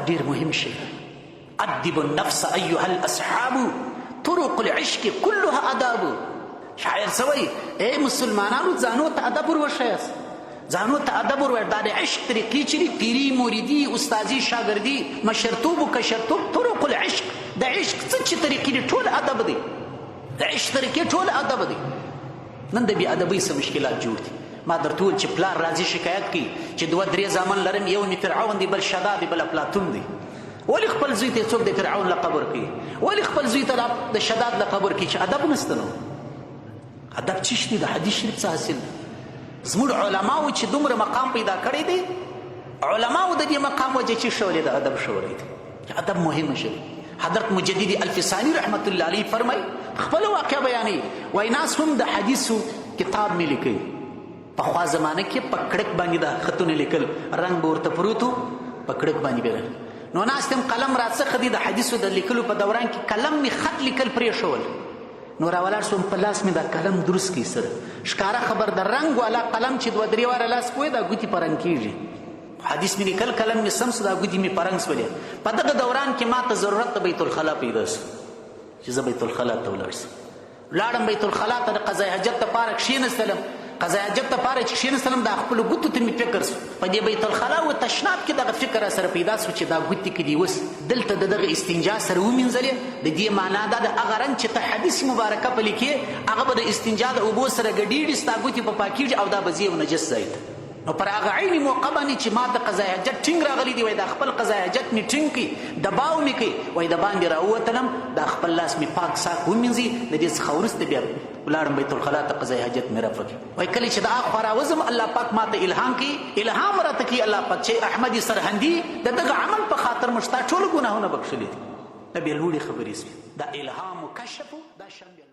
ډیر مهم شی. ادب النفس ایها الاصحاب طرق العشق كلها اداب. شاعر سوی اے مسلمانانو ځانو ته ادب وروښیاست، ځانو ته ادب وروښیاست. دا د عشق طریقې چې دي، پیري، موریدي، استادي، شاګردي، مشرتوب و کشرتوب، طرق العشق، د عشق څه چې طریقې دي ټول ادب دی، د عشق طریقې ټول ادب دی. نن د بې ادبۍ څه مشکلات جوړ دي. ما درته وویل چې پلار راځي شکایت کوي چې 2-3 زامن لرم، یو مې فرعون دی، بل شداد دی، بل افلاطون دی. ولې خپل زوی ته څوک د فرعون لقب ورکوي؟ ولې خپل زوی ته د شداد لقب ورکوي چې ادب نشته؟ نو ادب څه شی دی؟ د حدیث شریف څه حاصل دی؟ زموږ علماو چې دومره مقام پیدا کړی دی، علماو د دې مقام وجه چې شولی د ادب شولی دی، چې ادب مهمه شی دی. حضرت مجدد الفسانی رحمت الله علیه فرمای، خپل واقع بیانوي، وایي ناس هم د حدیثو کتاب مې لیکي. پخوا زمانه کې په کړک باندې د خطونه لیکل، رنګ به ورته پروت و، په کړک باندې به نو ناست هم قلم راڅخه دي د حدیثو د لیکلو په دوران کې قلم مې خط لیکل پرېښول، نو راولاړ شوم په لاس مې دا قلم دروست کړي سره ښکاره خبر د رنګ والا قلم چې 2-3 واره لاس کوی دا ګوتې په رنګ کېږي. حدیث مې لیکل، قلم مې سم سو، دا ګوتې مې په رنګ سولې. په دغه دوران کې ما ته ضرورت د بیت الخلا پیدا سو چې زه بیت الخلا ته ولاړ سم. ولاړم بیت الخلا ته، د قضای حاجت دپاره کښېنستلم. قضای حاجت دپاره چې کښېنستلم دا خپلو ګوتو ته مې فکر سو، په دې بیت الخلا و تشناب کې دغه فکر را سره پیدا سو چې دا ګوتې که دي اوس دلته د دغه استنجا سره ومینځلې، د دې معنا دا د هغه رنګ چې ته حدیث مبارکه په لیکې هغه به د استنجا د اوبو سره ګډېږي، ستا ګوتې په پاکېږي او دا به ځي یو نجس ځای ته. نو پر هغه عیني موقع باندې چې ما د قضای حاجت ټینګ راغلی دی، وایي دا خپل قضای حاجت مې ټینګ کړي، دباو مې کوي، وایي د باندې راووتلم، دا خپل لاس مې پاک ساک ومینځي، د دې څخه وروسته بیا ولاړم بیت الخلا ته، قضای حاجت مې رفع کړي. وایي کله چې د اخوا راوځم الله پاک ما ته الهام کوي، الهام راته کوي الله پاک چې احمد سرهندي د دغه عمل په خاطر مو ستا ټول ګناهونه بخښلي دي. دا بیا لوړې خبرې سوې، دا الهام و کشف دا شان بیا